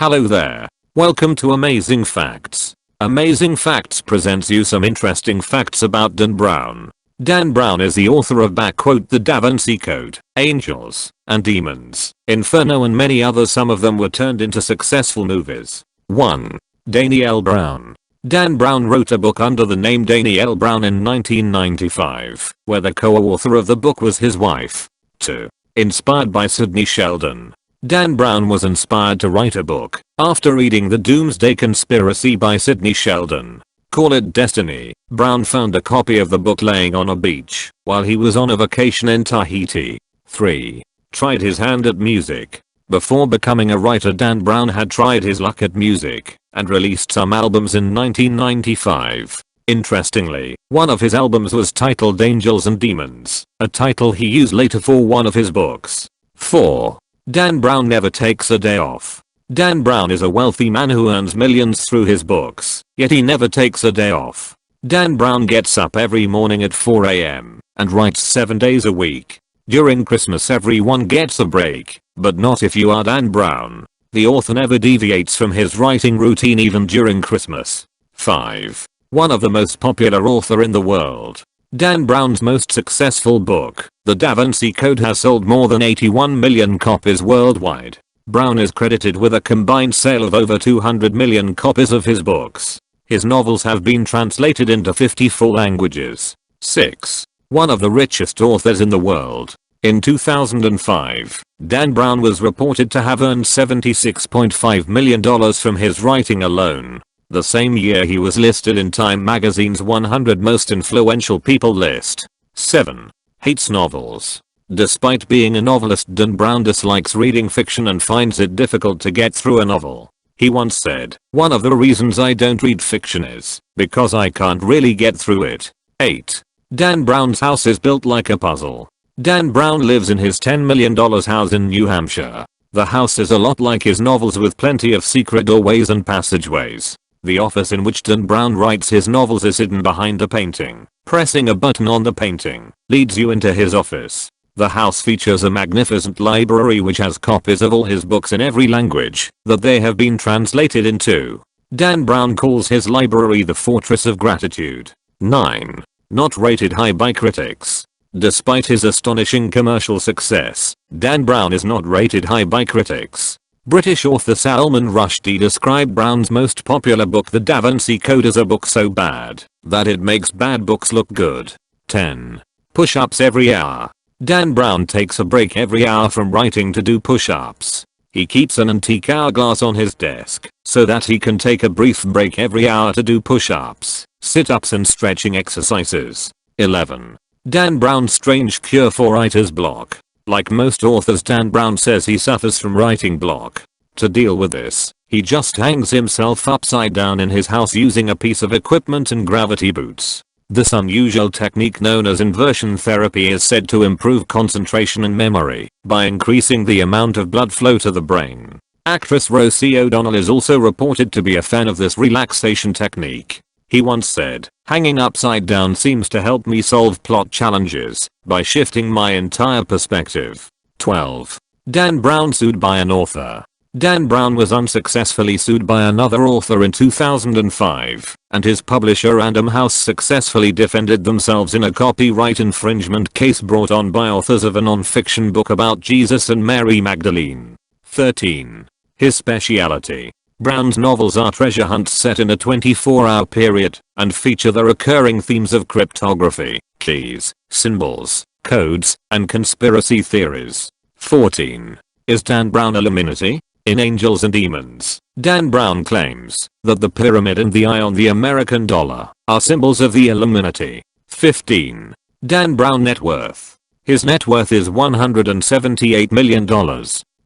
Hello there. Welcome to Amazing Facts. Amazing Facts presents you some interesting facts about Dan Brown. Dan Brown is the author of The Da Vinci Code, Angels and Demons, Inferno and many others. Some of them were turned into successful movies. 1. Danielle Brown. Dan Brown wrote a book under the name Danielle Brown in 1995, where the co-author of the book was his wife. 2. Inspired by Sidney Sheldon. Dan Brown was inspired to write a book after reading The Doomsday Conspiracy by Sidney Sheldon. Call it destiny. Brown found a copy of the book laying on a beach while he was on a vacation in Tahiti. 3. Tried his hand at music. Before becoming a writer, Dan Brown had tried his luck at music and released some albums in 1995. Interestingly, one of his albums was titled Angels and Demons, a title he used later for one of his books. 4. Dan Brown never takes a day off. Dan Brown is a wealthy man who earns millions through his books, yet he never takes a day off. Dan Brown gets up every morning at 4 a.m. and writes 7 days a week. During Christmas everyone gets a break, but not if you are Dan Brown. The author never deviates from his writing routine even during Christmas. 5. One of the most popular author in the world. Dan Brown's most successful book, The Da Vinci Code, has sold more than 81 million copies worldwide. Brown is credited with a combined sale of over 200 million copies of his books. His novels have been translated into 54 languages. 6. One of the richest authors in the world. In 2005, Dan Brown was reported to have earned $76.5 million from his writing alone. The same year he was listed in Time magazine's 100 most influential people list. 7. Hates novels. Despite being a novelist, Dan Brown dislikes reading fiction and finds it difficult to get through a novel. He once said, "One of the reasons I don't read fiction is because I can't really get through it." 8. Dan Brown's house is built like a puzzle. Dan Brown lives in his $10 million house in New Hampshire. The house is a lot like his novels, with plenty of secret doorways and passageways. The office in which Dan Brown writes his novels is hidden behind a painting. Pressing a button on the painting leads you into his office. The house features a magnificent library which has copies of all his books in every language that they have been translated into. Dan Brown calls his library the Fortress of Gratitude. 9. Not rated high by critics. Despite his astonishing commercial success, Dan Brown is not rated high by critics. British author Salman Rushdie described Brown's most popular book, The Da Vinci Code, as a book so bad that it makes bad books look good. 10. Push-ups every hour. Dan Brown takes a break every hour from writing to do push-ups. He keeps an antique hourglass on his desk so that he can take a brief break every hour to do push-ups, sit-ups and stretching exercises. 11. Dan Brown's strange cure for writer's block. Like most authors, Dan Brown says he suffers from writing block. To deal with this, he just hangs himself upside down in his house using a piece of equipment and gravity boots. This unusual technique, known as inversion therapy, is said to improve concentration and memory by increasing the amount of blood flow to the brain. Actress Rosie O'Donnell is also reported to be a fan of this relaxation technique. He once said, "Hanging upside down seems to help me solve plot challenges by shifting my entire perspective." 12. Dan Brown sued by an author. Dan Brown was unsuccessfully sued by another author in 2005, and his publisher Random House successfully defended themselves in a copyright infringement case brought on by authors of a non-fiction book about Jesus and Mary Magdalene. 13. His speciality. Brown's novels are treasure hunts set in a 24-hour period and feature the recurring themes of cryptography, keys, symbols, codes, and conspiracy theories. 14. Is Dan Brown Illuminati? In Angels and Demons, Dan Brown claims that the pyramid and the eye on the American dollar are symbols of the Illuminati. 15. Dan Brown net worth. His net worth is $178 million.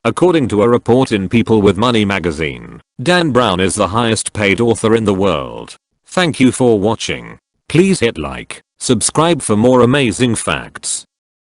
According to a report in People with Money magazine, Dan Brown is the highest paid author in the world. Thank you for watching. Please hit like, subscribe for more amazing facts.